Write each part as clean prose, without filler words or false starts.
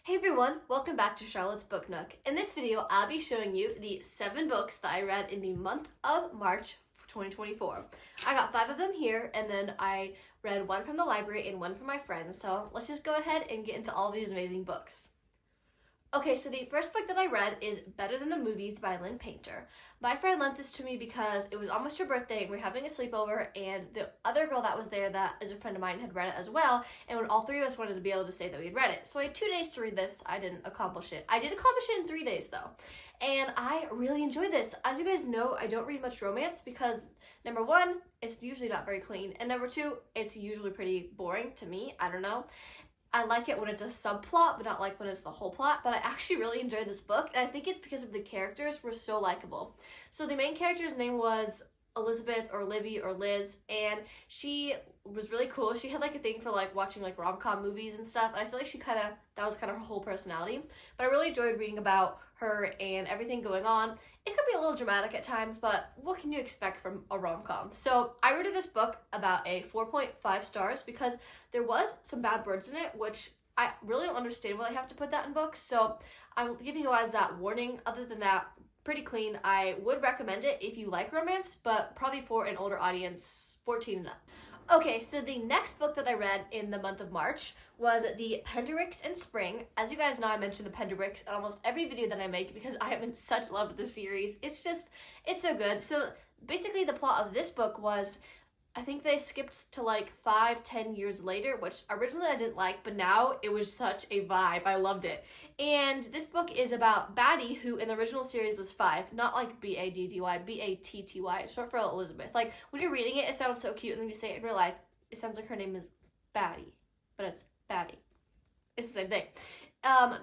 Hey everyone, welcome back to Charlotte's Book Nook. In this video, I'll be showing you the 7 books that I read in the month of March 2024. I got 5 of them here, and then I read 1 from the library and 1 from my friends, so let's just go ahead and get into all these amazing books. Okay, so the first book that I read is Better Than the Movies by Lynn Painter. My friend lent this to me because it was almost your birthday and we were having a sleepover, and the other girl that was there that is a friend of mine had read it as well, and when all 3 of us wanted to be able to say that we had read it. So I had 2 days to read this. I didn't accomplish it. I did accomplish it in 3 days though, and I really enjoyed this. As you guys know, I don't read much romance because number 1, it's usually not very clean, and number 2, it's usually pretty boring to me. I don't know. I like it when it's a subplot, but not like when it's the whole plot. But I actually really enjoyed this book, and I think it's because of the characters were so likable. So the main character's name was Elizabeth or Libby or Liz, and she was really cool. She had like a thing for like watching like rom-com movies and stuff, and I feel like that was kind of her whole personality. But I really enjoyed reading about her and everything going on. It could be a little dramatic at times, but what can you expect from a rom-com? So I rated this book about a 4.5 stars because there was some bad words in it, which I really don't understand why they have to put that in books. So I'm giving you guys that warning. Other than that, pretty clean. I would recommend it if you like romance, but probably for an older audience, 14 and up. Okay, so the next book that I read in the month of March was the Pendricks in Spring. As you guys know, I mention the Pendricks in almost every video that I make because I am in such love with the series. It's so good. So basically the plot of this book was, I think they skipped to like 5-10 years later, which originally I didn't like, but now it was such a vibe. I loved it. And this book is about Batty, who in the original series was 5, not like B-A-D-D-Y, B-A-T-T-Y, it's short for Elizabeth. Like when you're reading it, it sounds so cute, and then you say it in real life, it sounds like her name is Batty, but it's Batty. It's the same thing.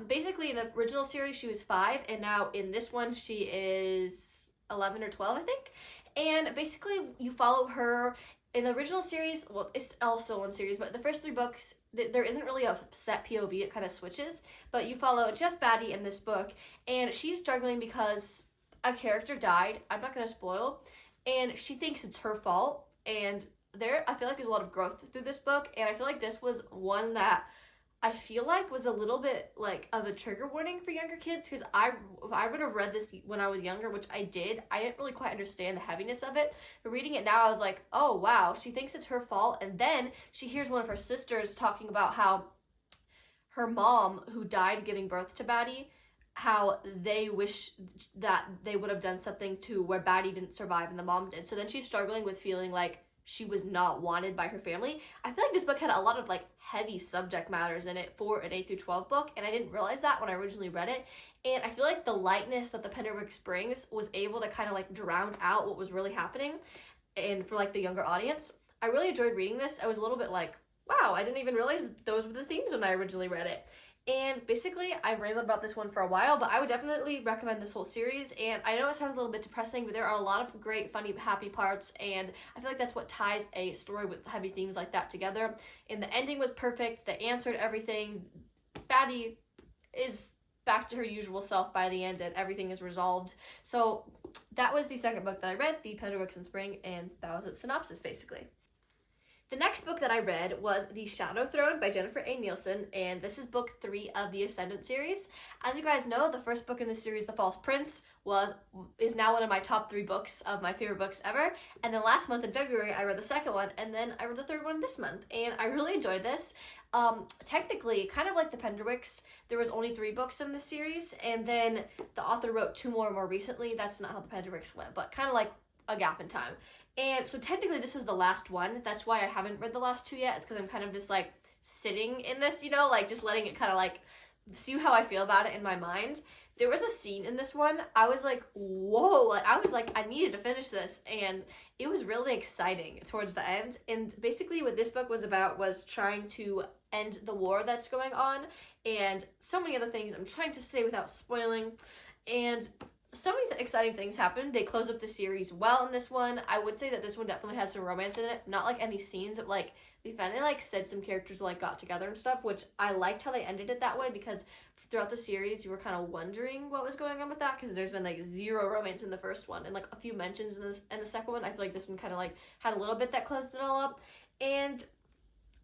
Basically in the original series she was 5, and now in this one she is 11 or 12, I think. And basically you follow her. In the original series, well, it's also one series, but the first 3 books, there isn't really a set POV, it kind of switches, but you follow just Batty in this book, and she's struggling because a character died, I'm not going to spoil, and she thinks it's her fault, and I feel like there's a lot of growth through this book, and I feel like this was one that I feel like was a little bit like of a trigger warning for younger kids, because if I would have read this when I was younger, which I didn't really quite understand the heaviness of it. But reading it now, I was like, oh wow, she thinks it's her fault, and then she hears one of her sisters talking about how her mom, who died giving birth to Batty, how they wish that they would have done something to where Batty didn't survive and the mom did. So then she's struggling with feeling like she was not wanted by her family. I feel like this book had a lot of like heavy subject matters in it for an 8 through 12 book, and I didn't realize that when I originally read it. And I feel like the lightness that the Pendricks brings was able to kind of like drown out what was really happening, and for like the younger audience. I really enjoyed reading this. I was a little bit like, wow, I didn't even realize those were the themes when I originally read it. And basically, I've rambled about this one for a while, but I would definitely recommend this whole series. And I know it sounds a little bit depressing, but there are a lot of great, funny, happy parts, and I feel like that's what ties a story with heavy themes like that together. And the ending was perfect. They answered everything. Batty is back to her usual self by the end, and everything is resolved. So that was the second book that I read, The Pendricks in Spring, and that was its synopsis, basically. The next book that I read was The Shadow Throne by Jennifer A. Nielsen, and this is book 3 of the Ascendant series. As you guys know, the first book in the series, The False Prince, is now one of my top 3 books of my favorite books ever. And then last month in February, I read the second one, and then I read the third one this month, and I really enjoyed this. Technically, kind of like the Pendricks, there was only 3 books in this series, and then the author wrote 2 more recently. That's not how the Pendricks went, but kind of like a gap in time. And so technically this was the last one. That's why I haven't read the last 2 yet. It's because I'm kind of just like sitting in this, you know, like just letting it kind of like see how I feel about it in my mind. There was a scene in this one, I was like, whoa, like I was like, I needed to finish this, and it was really exciting towards the end. And basically what this book was about was trying to end the war that's going on, and so many other things I'm trying to say without spoiling. And so many exciting things happened. They closed up the series well in this one. I would say that this one definitely had some romance in it. Not like any scenes, but like they finally like said some characters like got together and stuff, which I liked how they ended it that way, because throughout the series you were kind of wondering what was going on with that, because there's been like 0 romance in the first one and like a few mentions in the second one. I feel like this one kind of like had a little bit that closed it all up. And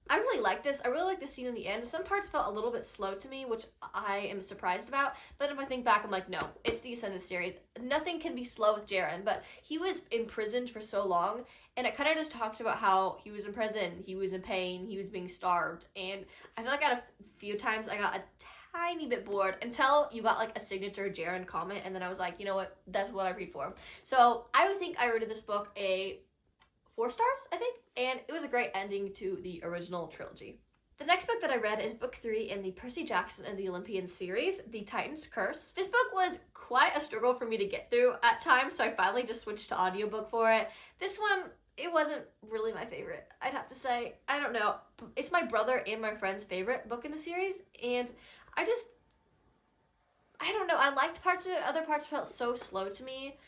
I really like this. I really like the scene in the end. Some parts felt a little bit slow to me, which I am surprised about. But if I think back, I'm like, no, it's the Ascended series. Nothing can be slow with Jaren, but he was imprisoned for so long, and it kind of just talked about how he was in prison, he was in pain, he was being starved, and I feel like at a few times I got a tiny bit bored until you got like a signature Jaren comment, and then I was like, you know what, that's what I read for. So I would think I rated this book a 4 stars, I think, and it was a great ending to the original trilogy. The next book that I read is book 3 in the Percy Jackson and the Olympian series, The Titan's Curse. This book was quite a struggle for me to get through at times, so I finally just switched to audiobook for it. This one, it wasn't really my favorite, I'd have to say. I don't know. It's my brother and my friend's favorite book in the series, and I don't know. I liked parts of it, other parts felt so slow to me.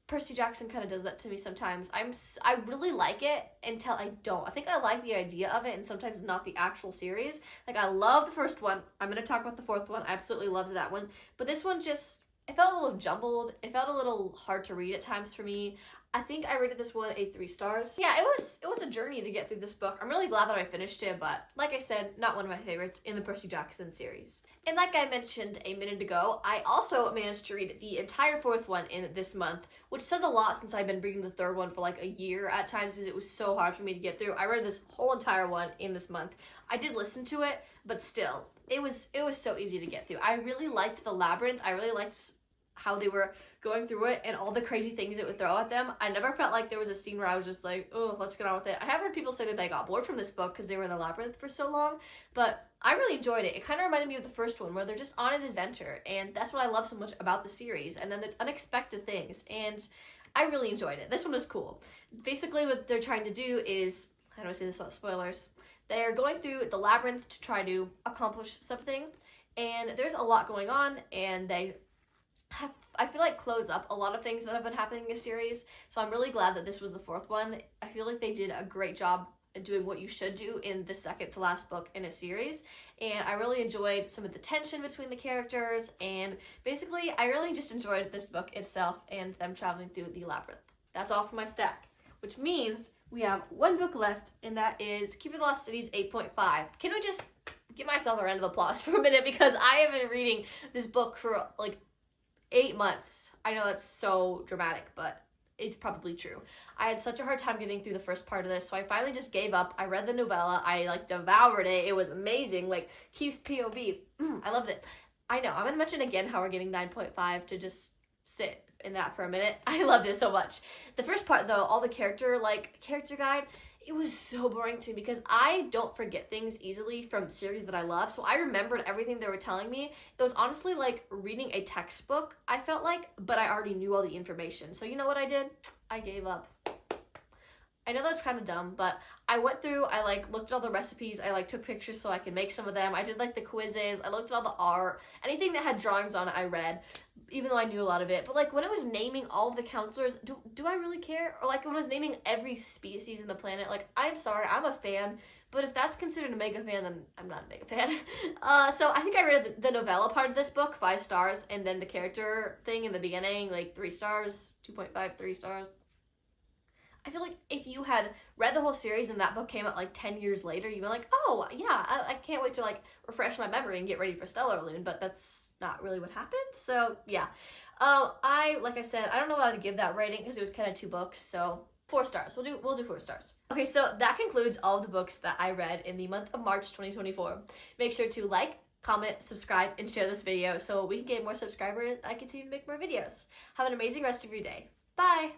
Percy Jackson kind of does that to me sometimes. I really like it until I don't. I think I like the idea of it and sometimes not the actual series. Like, I love the first one. I'm going to talk about the fourth one. I absolutely loved that one. But this one just, it felt a little jumbled. It felt a little hard to read at times for me. I think I rated this one a 3 stars. Yeah, it was a journey to get through this book. I'm really glad that I finished it, but like I said, not one of my favorites in the Percy Jackson series. And like I mentioned a minute ago, I also managed to read the entire 4th one in this month, which says a lot since I've been reading the 3rd one for like a year at times because it was so hard for me to get through. I read this whole entire one in this month. I did listen to it, but still, it was so easy to get through. I really liked the labyrinth. I really liked how they were going through it and all the crazy things it would throw at them. I never felt like there was a scene where I was just like, oh, let's get on with it. I have heard people say that they got bored from this book because they were in the labyrinth for so long, but I really enjoyed it. It kind of reminded me of the first one where they're just on an adventure, and that's what I love so much about the series. And then there's unexpected things, and I really enjoyed it. This one was cool. Basically what they're trying to do is, how do I say this without spoilers? They're going through the labyrinth to try to accomplish something, and there's a lot going on, and they have, I feel like, close up a lot of things that have been happening in the series. So I'm really glad that this was the 4th one. I feel like they did a great job doing what you should do in the second to last book in a series, and I really enjoyed some of the tension between the characters, and basically I really just enjoyed this book itself and them traveling through the labyrinth. That's all for my stack, which means we have one book left, and that is Keeper of the Lost Cities 8.5. Can we just give myself a round of applause for a minute, because I have been reading this book for like 8 months. I know that's so dramatic, but it's probably true. I had such a hard time getting through the first part of this, so I finally just gave up. I read the novella. I like devoured it. It was amazing. Like, Keith's POV. I loved it. I know. I'm going to mention again how we're getting 9.5 to just sit in that for a minute. I loved it so much. The first part, though, all the character guide, it was so boring to me because I don't forget things easily from series that I love. So I remembered everything they were telling me. It was honestly like reading a textbook, I felt like, but I already knew all the information. So you know what I did? I gave up. I know that's kind of dumb, but I went through, I like looked at all the recipes, I like took pictures so I could make some of them. I did like the quizzes, I looked at all the art, anything that had drawings on it I read, even though I knew a lot of it. But like when it was naming all of the counselors, do I really care? Or like when it was naming every species in the planet, like, I'm sorry, I'm a fan, but if that's considered a mega fan, then I'm not a mega fan. So I think I read the novella part of this book, 5 stars, and then the character thing in the beginning, like 3 stars, 2.5, 3 stars. I feel like if you had read the whole series and that book came out like 10 years later, you'd be like, oh, yeah, I can't wait to like refresh my memory and get ready for Stellar Loon, but that's not really what happened. So yeah, like I said, I don't know how to give that rating because it was kind of 2 books, so 4 stars. We'll do 4 stars. Okay, so that concludes all of the books that I read in the month of March 2024. Make sure to like, comment, subscribe, and share this video so we can get more subscribers and I continue to make more videos. Have an amazing rest of your day. Bye!